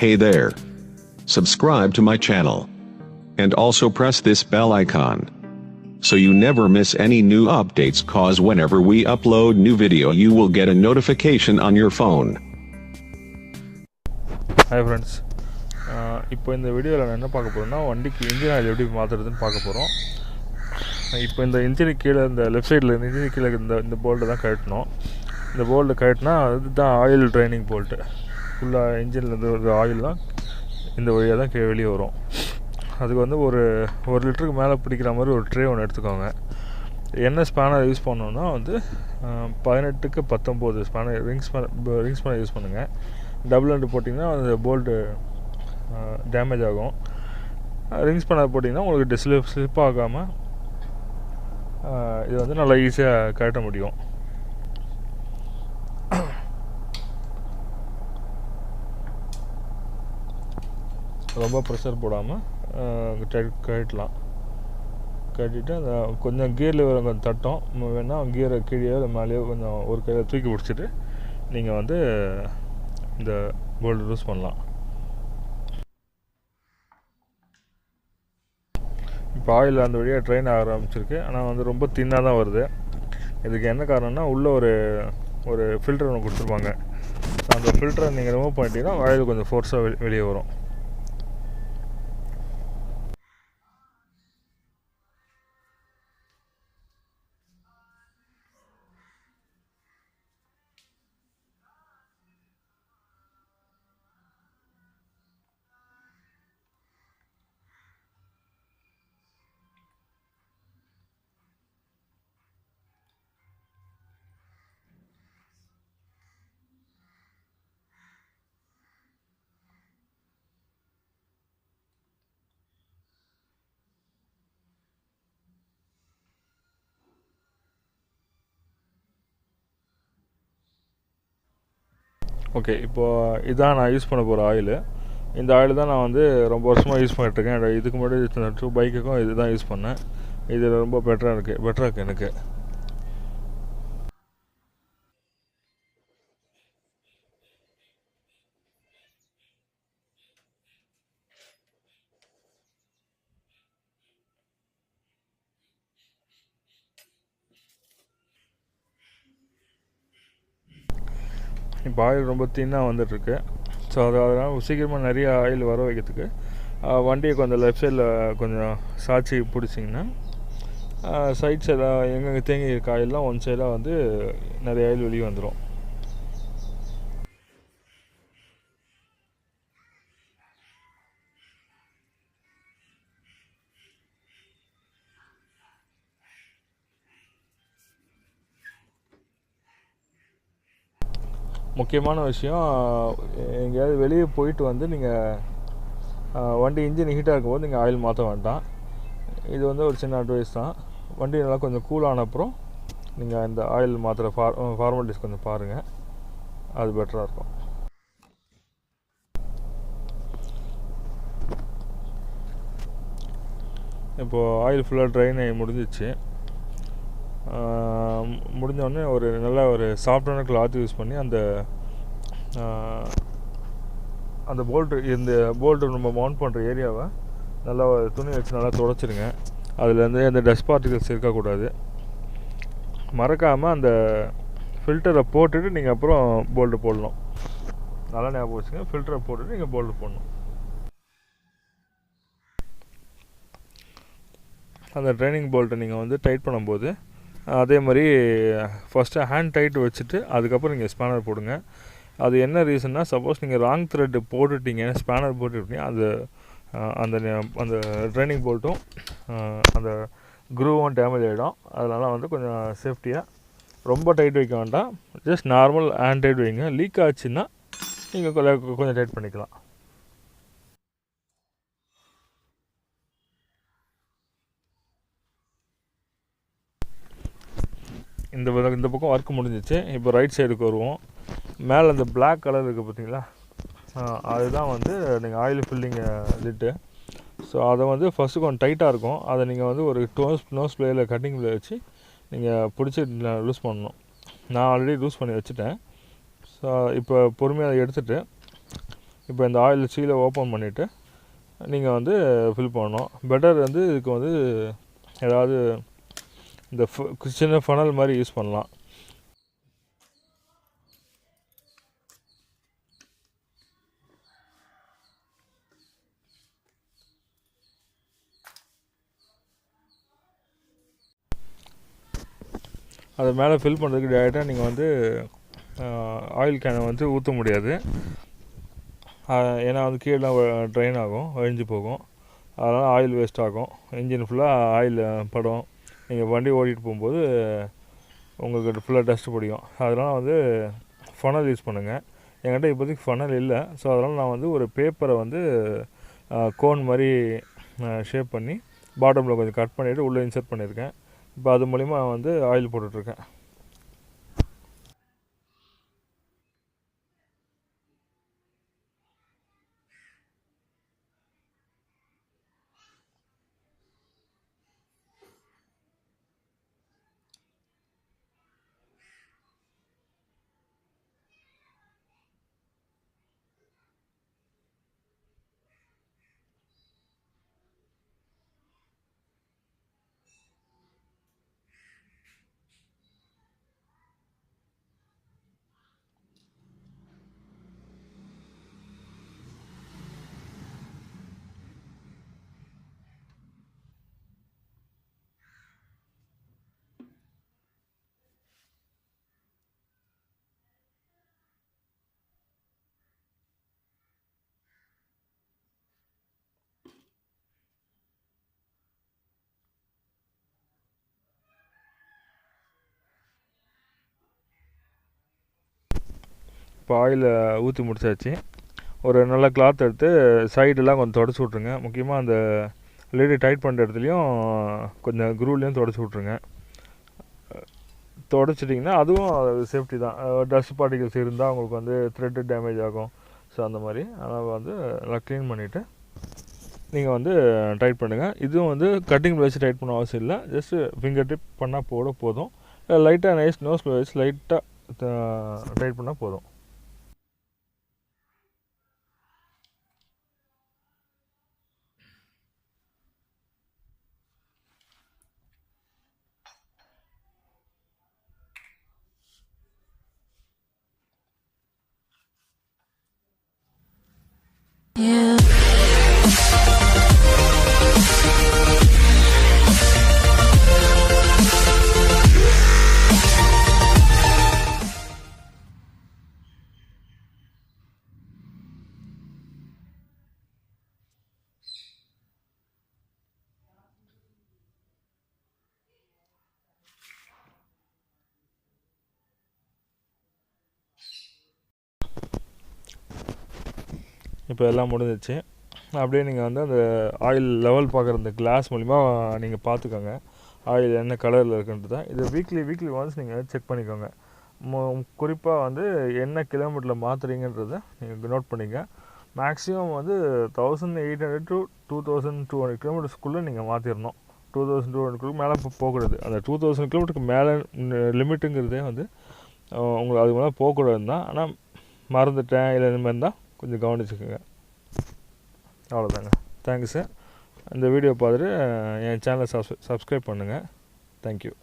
Hey there. Subscribe to my channel. And also press this bell icon. So you never miss any new updates, cause whenever we upload new video you will get a notification on your phone. Hi friends. இப்போ இந்த வீடியோவில் நான் என்ன பார்க்க போகிறேன்னா வண்டிக்கு engine oil எப்படி மாற்றுறதுன்னு பார்க்க போகிறோம். இப்போ இந்த இன்ஜினுக்கு கீழே இந்த லெஃப்ட் சைடில் இன்ஜினுக்கு கீழே இந்த போல்ட்டை தான் கழட்டணும். இந்த போல்ட்டை கழட்டினா அதுதான் ஆயில் ட்ரைனிங் போல்ட்டு. ஃபுல்லாக இன்ஜின்லேருந்து ஒரு ஆயில் தான் இந்த வழியாக தான் வெளியே வரும். அதுக்கு வந்து ஒரு லிட்டருக்கு மேலே பிடிக்கிற மாதிரி ஒரு ட்ரே ஒன்று எடுத்துக்கோங்க. என்ன ஸ்பேனர் யூஸ் பண்ணோன்னா வந்து 18க்கு 19 ஸ்பேனர் ரிங்ஸ் ஸ்பேனர் யூஸ் பண்ணுங்கள். டபுள் ஹண்ட் போட்டிங்கன்னா அந்த போல்ட்டு டேமேஜ் ஆகும். ரிங்ஸ் ஸ்பேனர் போட்டிங்கன்னா உங்களுக்கு ஸ்லிப் ஆகாமல் இது வந்து நல்லா ஈஸியாக கழட்ட முடியும். ரொம்ப ப்ரெஷர் போடாமல் கழட்டலாம். கட்டிட்டு அந்த கொஞ்சம் கியரில் கொஞ்சம் தட்டும் வேணால் கியரை கீழே மேலேயோ கொஞ்சம் ஒரு கையில் தூக்கி பிடிச்சிட்டு நீங்கள் வந்து இந்த போல்ட் யூஸ் பண்ணலாம். இப்போ ஆயில் அந்த வழியாக ட்ரெயின் ஆக ஆரம்பிச்சிருக்கு. ஆனால் வந்து ரொம்ப தின்னாக தான் வருது. இதுக்கு என்ன காரணம்னா உள்ளே ஒரு ஃபில்டர் ஒன்று கொடுத்துருப்பாங்க. அந்த ஃபில்டரை நீங்கள் ரிமூவ் பண்ணிட்டீங்கன்னா ஆயில் கொஞ்சம் ஃபோர்ஸாக வெளியே வரும். ஓகே, இப்போது இதான் நான் யூஸ் பண்ண போகிற ஆயிலு. இந்த ஆயில் தான் நான் வந்து ரொம்ப வருஷமாக யூஸ் பண்ணிட்டுருக்கேன். இதுக்கு முன்னாடி 2 பைக்குக்கும் இது தான் யூஸ் பண்ணேன். இது ரொம்ப பெட்டராக இருக்குது எனக்கு. இப்போ ஆயில் ரொம்ப தின்னாக வந்துட்டுருக்கு. ஸோ அதனால் சீக்கிரமாக நிறைய ஆயில் வர வைக்கிறதுக்கு வண்டியை கொஞ்சம் லெஃப்ட் சைடில் கொஞ்சம் சாய்ச்சி பிடிச்சிங்கன்னா சைட் சைடாக எங்கெங்கே தேங்கி இருக்க ஆயிலெலாம் ஒன் சைடாக வந்து நிறைய ஆயில் வெளியே வந்துடும். முக்கியமான விஷயம், எங்கேயாவது வெளியே போயிட்டு வந்து நீங்கள் வண்டி இன்ஜின் ஹீட்டாக இருக்கும்போது நீங்கள் ஆயில் மாற்ற வேண்டாம். இது வந்து ஒரு சின்ன அட்வைஸ் தான். வண்டி நல்லா கொஞ்சம் கூலான அப்புறம் நீங்கள் இந்த ஆயில் மாற்றுற ஃபார்மாலிட்டிஸ் கொஞ்சம் பாருங்கள், அது பெட்டராக இருக்கும். இப்போது ஆயில் ஃபுல்லாக ட்ரைன் ஆகி முடிஞ்சிச்சு. முடிஞ்சோடனே ஒரு நல்ல ஒரு சாஃப்டான கிளாத் யூஸ் பண்ணி அந்த போல்ட்டு நம்ம மவுண்ட் பண்ணுற ஏரியாவை நல்லா துணி வச்சு நல்லா துடைச்சிருங்க. அதுலேருந்து அந்த டஸ்ட் பார்ட்டிகல்ஸ் இருக்கக்கூடாது. மறக்காமல் அந்த ஃபில்டரை போட்டுட்டு நீங்கள் அப்புறம் போல்ட்டு போடணும். நல்லா ஞாபகம் வச்சுங்க, ஃபில்டரை போட்டுட்டு நீங்கள் போல்ட்டு போடணும். அந்த ட்ரைனிங் போல்ட்டை நீங்கள் வந்து டைட் பண்ணும்போது அதே மாதிரி ஃபஸ்ட்டு ஹேண்ட் டைட் வச்சுட்டு அதுக்கப்புறம் நீங்கள் ஸ்பேனர் போடுங்க. அது என்ன ரீசன்னா, சப்போஸ் நீங்கள் ராங் த்ரெட்டு போட்டுட்டீங்க, ஸ்பேனர் போட்டுட்டீங்க, அந்த அந்த ட்ரைனிங் போல்ட்டும் அந்த க்ரூவும் டேமேஜ் ஆகிடும். அதனால் வந்து கொஞ்சம் சேஃப்டியாக ரொம்ப டைட் வைக்க வேண்டாம், ஜஸ்ட் நார்மல் ஹேண்ட் டைட் வைங்க. லீக் ஆச்சுன்னா நீங்கள் கொஞ்சம் டைட் பண்ணிக்கலாம். இந்த பக்கம் ஒர்க் முடிஞ்சிச்சு. இப்போ ரைட் சைடுக்கு வருவோம். மேலே அந்த பிளாக் கலர் இருக்குது பார்த்தீங்களா, அதுதான் வந்து நீங்கள் ஆயில் ஃபில்லிங் லிட்டு. ஸோ அதை வந்து ஃபஸ்ட்டு கொஞ்சம் டைட்டாக இருக்கும். அதை நீங்கள் வந்து ஒரு நோஸ் பிளேயில் கட்டிங் பிளே வச்சு நீங்கள் பிடிச்சி லூஸ் பண்ணணும். நான் ஆல்ரெடி லூஸ் பண்ணி வச்சுட்டேன். ஸோ இப்போ பொறுமையாக அதை எடுத்துகிட்டு இப்போ இந்த ஆயில் சீலை ஓப்பன் பண்ணிவிட்டு நீங்கள் வந்து ஃபில் பண்ணணும். பெட்டர் வந்து இதுக்கு வந்து ஏதாவது இந்த சின்ன ஃபனல் மாதிரி யூஸ் பண்ணலாம். அது மேலே ஃபில் பண்ணுறதுக்கு டேரெக்டாக நீங்கள் வந்து ஆயில் கேனை வந்து ஊற்ற முடியாது. ஏன்னா வந்து கீழே ட்ரெயின் ஆகும், வழிஞ்சு போகும். அதனால் ஆயில் வேஸ்ட் ஆகும். இன்ஜின் ஃபுல்லாக ஆயில் படும். நீங்கள் வண்டி ஓட்டிகிட்டு போகும்போது உங்களுக்கு ஃபுல்லாக டஸ்ட்டு பிடிக்கும். அதனால் வந்து ஃபனல் யூஸ் பண்ணுங்கள். என்கிட்ட இப்போதைக்கு ஃபனல் இல்லை. ஸோ அதனால் நான் வந்து ஒரு பேப்பரை வந்து கோன் மாதிரி ஷேப் பண்ணி பாட்டமில் கொஞ்சம் கட் பண்ணிவிட்டு உள்ளே இன்சர்ட் பண்ணியிருக்கேன். இப்போ அது மூலிமா வந்து ஆயில் போட்டுட்ருக்கேன். இப்போ ஆயிலை ஊற்றி முடிச்சாச்சு. ஒரு நல்ல கிளாத் எடுத்து சைடெல்லாம் கொஞ்சம் தொடச்சி விட்ருங்க. முக்கியமாக அந்த லேடி டைட் பண்ணுற இடத்துலையும் கொஞ்சம் க்ரூலையும் தொடச்சி விட்ருங்க. தொடச்சிட்டிங்கன்னா அதுவும் சேஃப்டி தான். டஸ்ட் பார்ட்டிகல்ஸ் இருந்தால் உங்களுக்கு வந்து த்ரெட்டு டேமேஜ் ஆகும். ஸோ அந்த மாதிரி அதனால் வந்து நல்லா க்ளீன் பண்ணிவிட்டு நீங்கள் வந்து டைட் பண்ணுங்கள். இதுவும் வந்து கட்டிங் வச்சு டைட் பண்ண அவசியம் இல்லை. ஜஸ்ட்டு ஃபிங்கர் டிப் பண்ணால் போதும். லைட்டாக நோஸில் வச்சு லைட்டாக டைட் பண்ணால் போதும். இப்போ எல்லாம் முடிஞ்சிச்சு. அப்படியே நீங்கள் வந்து அந்த ஆயில் லெவல் பார்க்குற அந்த கிளாஸ் மூலிமா நீங்கள் பார்த்துக்கோங்க ஆயில் என்ன கலரில் இருக்குன்றதை. இது வீக்லி ஒன்ஸ் நீங்கள் செக் பண்ணிக்கோங்க. குறிப்பாக வந்து என்ன கிலோமீட்டரில் மாற்றுறீங்கன்றதை நீங்கள் நோட் பண்ணிங்க. மேக்ஸிமம் வந்து 1800 to 2200 கிலோமீட்டர்ஸ்க்குள்ளே நீங்கள் மாற்றிடணும். 2200 மேலே போகக்கூடாது. அந்த 2000 கிலோமீட்டருக்கு மேலே லிமிட்டுங்கிறதே வந்து உங்களுக்கு அது மேலே போகக்கூடாது தான். ஆனால் மறந்துட்டேன் இல்லை இந்த மாதிரி இருந்தால் கொஞ்சம் கவனிச்சுக்கோங்க. அவ்வளோதாங்க. Thank you sir. இந்த வீடியோ பார்த்துட்டு என் சேனலை சப்ஸ்கிரைப் பண்ணுங்கள். தேங்க்யூ.